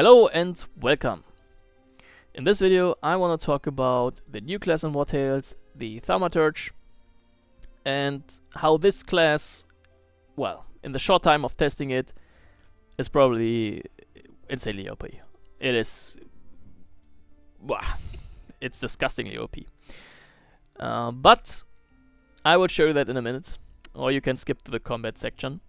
Hello and welcome. In this video I want to talk about the new class in Wartales, the Thaumaturge, and how this class, well, in the short time of testing it, is probably insanely OP. It is... wow, it's disgustingly OP. But I will show you that in a minute, or you can skip to the combat section.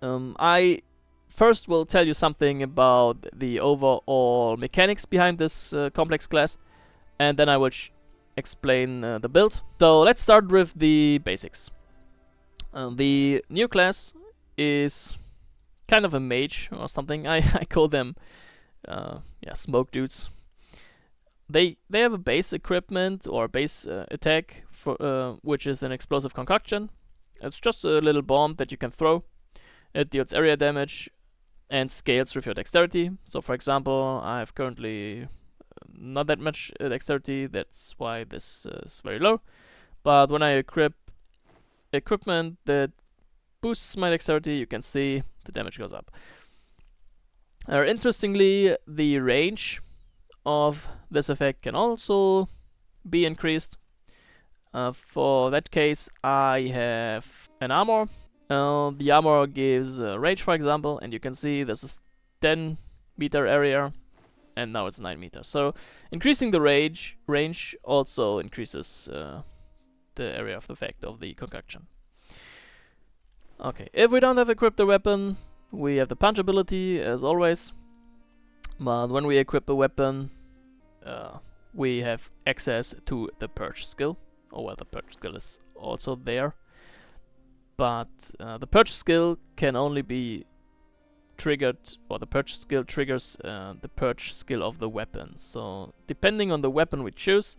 I first will tell you something about the overall mechanics behind this complex class, and then I will explain the build. So let's start with the basics. The new class is kind of a mage or something. I call them yeah, smoke dudes. They have a base equipment or base attack for which is an explosive concoction. It's just a little bomb that you can throw. It deals area damage and scales with your dexterity. So for example, I have currently not that much dexterity, that's why this is very low. But when I equip equipment that boosts my dexterity, you can see the damage goes up. Interestingly, the range of this effect can also be increased. For that case, I have an armor. The armor gives range, for example, and you can see this is 10 meter area, and now it's 9 meters. So increasing the range also increases the area of effect of the concoction. Okay, if we don't have equipped the weapon, we have the punch ability as always. But when we equip a weapon, we have access to the purge skill. Oh well, the purge skill is also there. But the purge skill can only be triggered, or the purge skill triggers the purge skill of the weapon. So depending on the weapon we choose,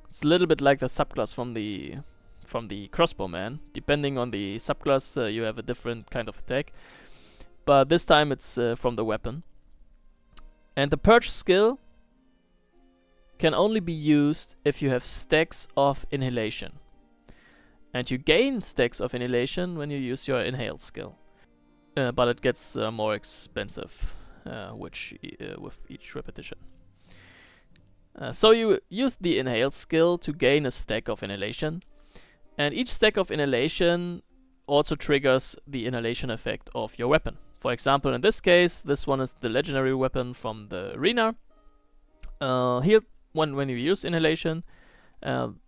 it's a little bit like the subclass from the crossbowman. Depending on the subclass, you have a different kind of attack. But this time it's from the weapon. And the purge skill can only be used if you have stacks of inhalation. And you gain stacks of inhalation when you use your inhale skill. But it gets more expensive with each repetition. So you use the inhale skill to gain a stack of inhalation. And each stack of inhalation also triggers the inhalation effect of your weapon. For example, in this case, this one is the legendary weapon from the arena. Here, when you use inhalation,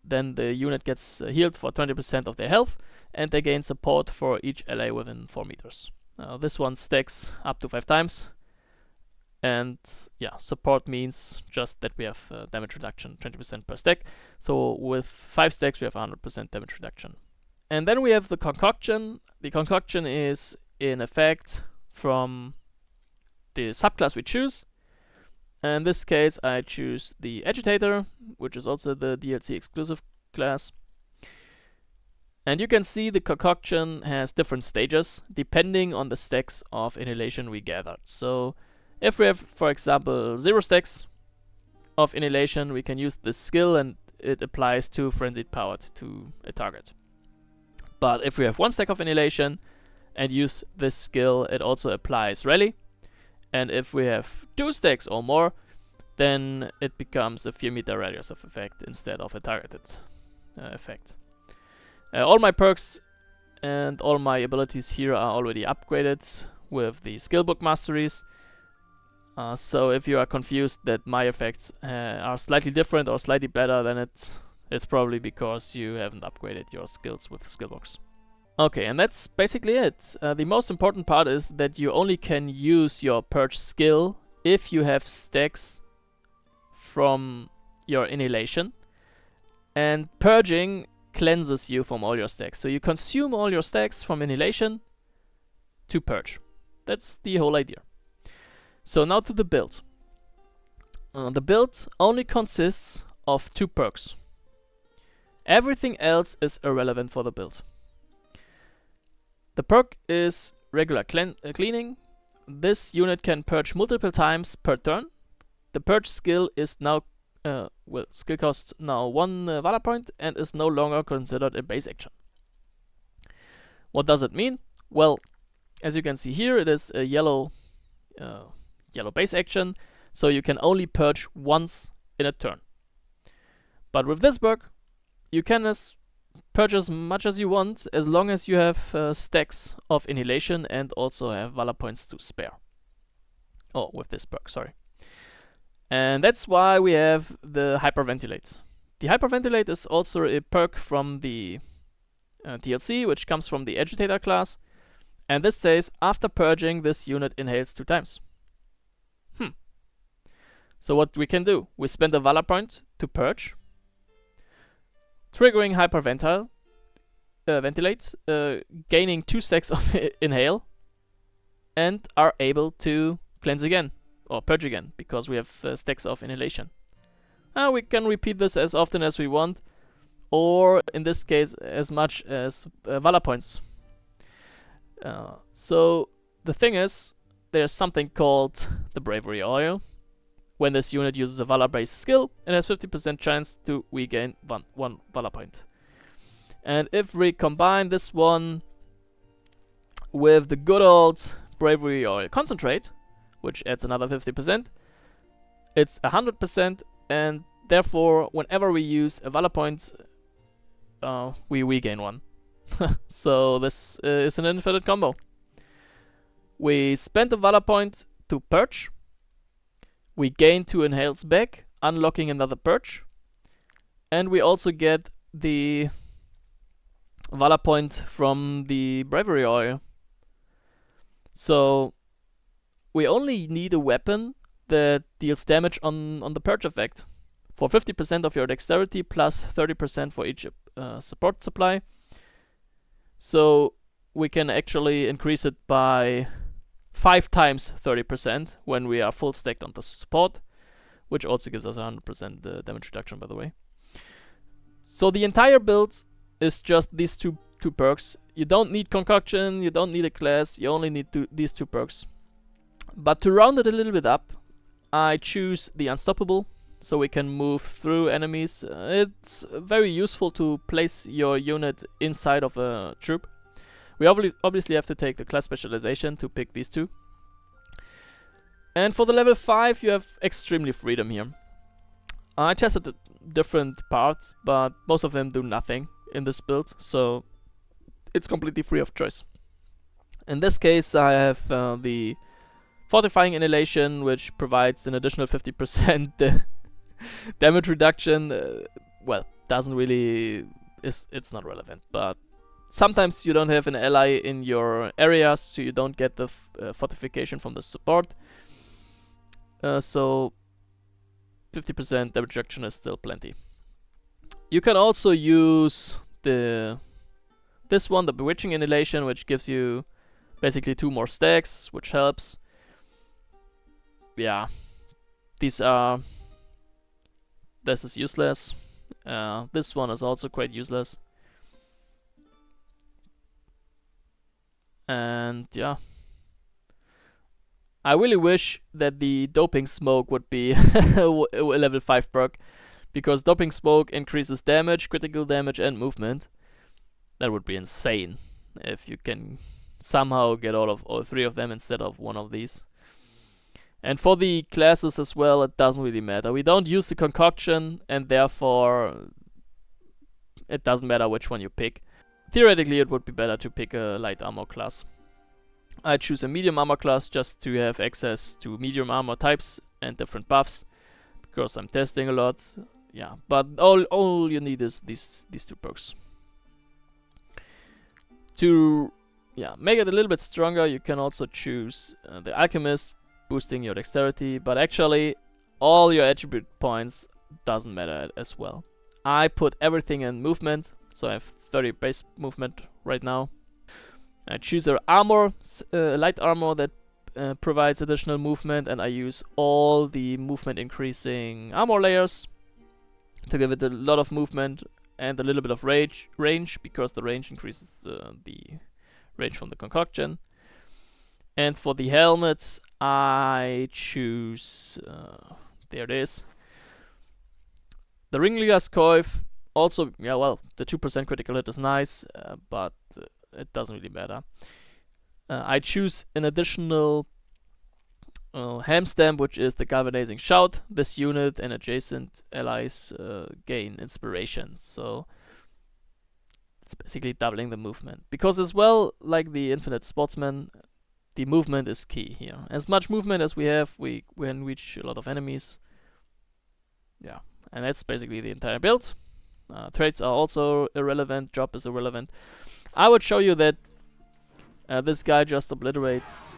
then the unit gets healed for 20% of their health, and they gain support for each ally within 4 meters. This one stacks up to 5 times, and yeah, support means just that we have damage reduction 20% per stack. So with 5 stacks we have 100% damage reduction. And then we have the concoction. The concoction is in effect from the subclass we choose. In this case I choose the Agitator, which is also the DLC exclusive class. And you can see the concoction has different stages depending on the stacks of inhalation we gathered. So if we have, for example, 0 stacks of inhalation, we can use this skill and it applies to frenzied power to a target. But if we have 1 stack of inhalation and use this skill, it also applies rally. And if we have 2 stacks or more, then it becomes a few meter radius of effect instead of a targeted effect. All my perks and all my abilities here are already upgraded with the skill book masteries. So if you are confused that my effects are slightly different or slightly better, then it's probably because you haven't upgraded your skills with skill books. Okay, and that's basically it. The most important part is that you only can use your purge skill if you have stacks from your inhalation. And purging cleanses you from all your stacks. So you consume all your stacks from inhalation to purge. That's the whole idea. So now to the build. The build only consists of 2 perks. Everything else is irrelevant for the build. The perk is regular cleaning. This unit can purge multiple times per turn. The purge skill is now, skill cost now 1 Valor point and is no longer considered a base action. What does it mean? Well, as you can see here, it is a yellow yellow base action, so you can only purge once in a turn. But with this perk, you can purge as much as you want, as long as you have stacks of Annihilation and also have Valor points to spare. Oh, with this perk, sorry. And that's why we have the Hyperventilate. The Hyperventilate is also a perk from the DLC, which comes from the Agitator class. And this says, after purging, this unit inhales 2 times. So what we can do, we spend a Valor point to purge, triggering Ventilate, gaining 2 stacks of inhale, and are able to cleanse again, or purge again, because we have stacks of inhalation. We can repeat this as often as we want, or in this case as much as Valor points. So the thing is, there's something called the Bravery Oil. When this unit uses a Valor based skill, it has 50% chance to regain one Valor point. And if we combine this one with the good old Bravery Oil Concentrate, which adds another 50%, it's 100%, and therefore whenever we use a Valor point, we regain one. So this is an infinite combo. We spent a Valor point to purge, we gain 2 inhales back, unlocking another purge, and we also get the Valor point from the Bravery Oil. So we only need a weapon that deals damage on the purge effect for 50% of your dexterity plus 30% for each support supply. So we can actually increase it by 5 times 30% when we are full stacked on the support, which also gives us 100% damage reduction, by the way. So the entire build is just these two perks. You don't need Concoction, you don't need a class, you only need these 2 perks. But to round it a little bit up, I choose the Unstoppable, so we can move through enemies. It's very useful to place your unit inside of a troop. We obviously have to take the class specialization to pick these 2. And for the level 5, you have extremely freedom here. I tested the different parts, but most of them do nothing in this build, so it's completely free of choice. In this case, I have the Fortifying Annihilation, which provides an additional 50% damage reduction. Well, doesn't really... it's not relevant, but sometimes you don't have an ally in your areas, so you don't get the fortification from the support. So 50% damage reduction is still plenty. You can also use this one, the Bewitching Annihilation, which gives you basically 2 more stacks, which helps. Yeah, this is useless. This one is also quite useless. And yeah, I really wish that the Doping Smoke would be a level 5 perk, because Doping Smoke increases damage, critical damage, and movement. That would be insane if you can somehow get all 3 of them instead of one of these. And for the classes as well, it doesn't really matter. We don't use the Concoction, and therefore it doesn't matter which one you pick. Theoretically, it would be better to pick a light armor class. I choose a medium armor class just to have access to medium armor types and different buffs, because I'm testing a lot. Yeah, but all you need is these 2 perks. To make it a little bit stronger, you can also choose the Alchemist, boosting your dexterity, but actually all your attribute points doesn't matter as well. I put everything in movement, so I have 30 base movement right now. I choose a armor, light armor that provides additional movement, and I use all the movement increasing armor layers to give it a lot of movement and a little bit of range, because the range increases the range from the Concoction. And for the helmets, I choose, there it is, the Ringliga's Coif. Also, yeah, well, the 2% critical hit is nice, but it doesn't really matter. I choose an additional ham stamp, which is the galvanizing shout. This unit and adjacent allies gain inspiration. So it's basically doubling the movement. Because as well, like the Infinite Sportsman, the movement is key here. As much movement as we have, we can reach a lot of enemies. Yeah, and that's basically the entire build. Traits are also irrelevant, drop is irrelevant. I would show you that this guy just obliterates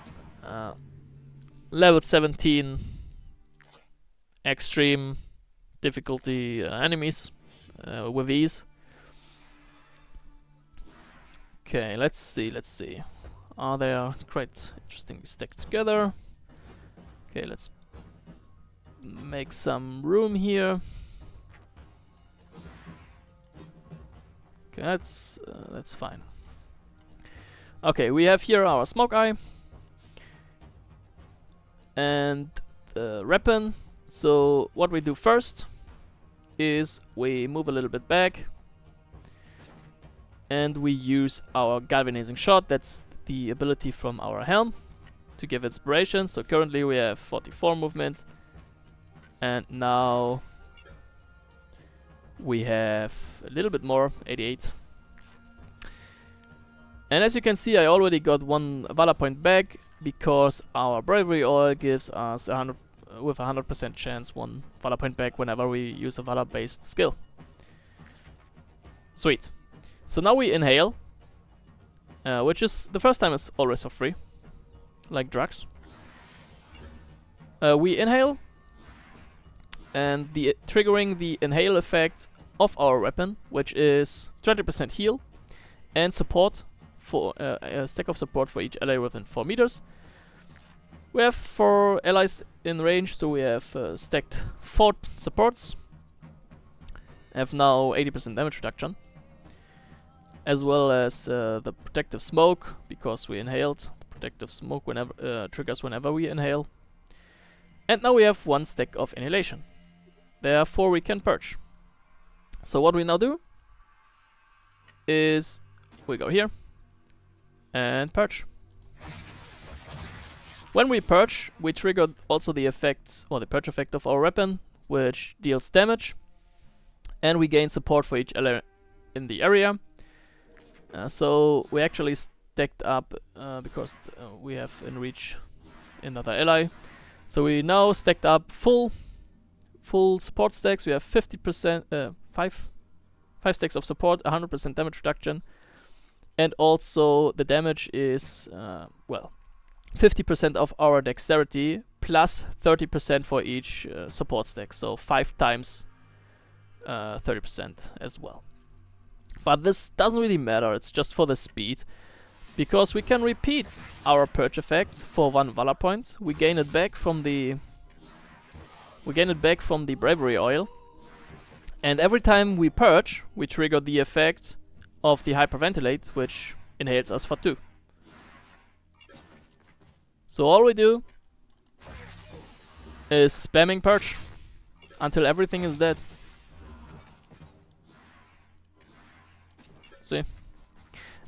level 17 extreme difficulty enemies with ease. Okay, let's see. They are quite interestingly stacked together. Okay, let's make some room here. Okay, that's fine. Okay, we have here our smoke eye and the weapon. So what we do first is we move a little bit back and we use our galvanizing shot. That's the ability from our helm to give inspiration. So currently we have 44 movement, and now we have a little bit more, 88. And as you can see, I already got one Valor point back because our bravery oil gives us 100% chance one Valor point back whenever we use a Valor based skill. Sweet. So now we inhale, which is the first time it's always for free, like drugs. We inhale, and triggering the inhale effect of our weapon, which is 20% heal and support for a stack of support for each ally within 4 meters. We have 4 allies in range, so we have stacked 4 supports. Have now 80% damage reduction, as well as the protective smoke, because we inhaled. Protective smoke whenever triggers whenever we inhale. And now we have 1 stack of inhalation. Therefore we can purge. So what we now do is we go here and purge. When we purge, we trigger also the effect, or the purge effect of our weapon, which deals damage, and we gain support for each ally in the area. So we actually stacked up because we have in reach another ally. So we now stacked up full support stacks. We have 50%, 5 stacks of support, 100% damage reduction, and also the damage is well, 50% of our dexterity plus 30% for each support stack. So 5 times 30% as well. But this doesn't really matter, it's just for the speed, because we can repeat our purge effect for 1 Valor point. We gain it back from the bravery oil, and every time we purge, we trigger the effect of the hyperventilate, which inhales us for 2. So all we do is spamming purge until everything is dead. See?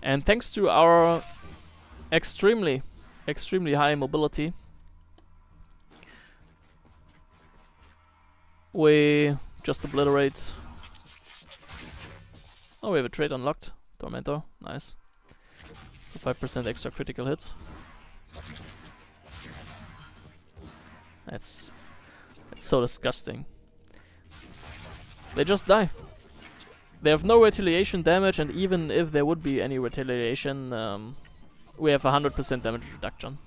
And thanks to our extremely high mobility, we just obliterate. Oh, we have a trait unlocked. Tormentor, nice. So 5% extra critical hits. That's so disgusting. They just die. They have no retaliation damage, and even if there would be any retaliation, we have 100% damage reduction.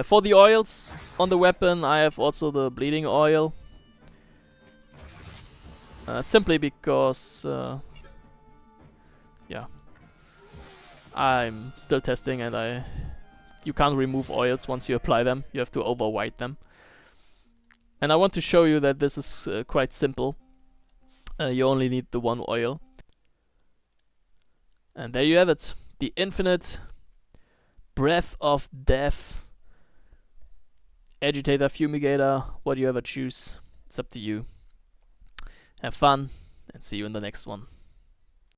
For the oils on the weapon, I have also the bleeding oil. Simply because, yeah, I'm still testing, and you can't remove oils once you apply them. You have to overwrite them. And I want to show you that this is quite simple. You only need the 1 oil. And there you have it. The infinite breath of death. Agitator, fumigator, what you ever choose. It's up to you. Have fun, and see you in the next one.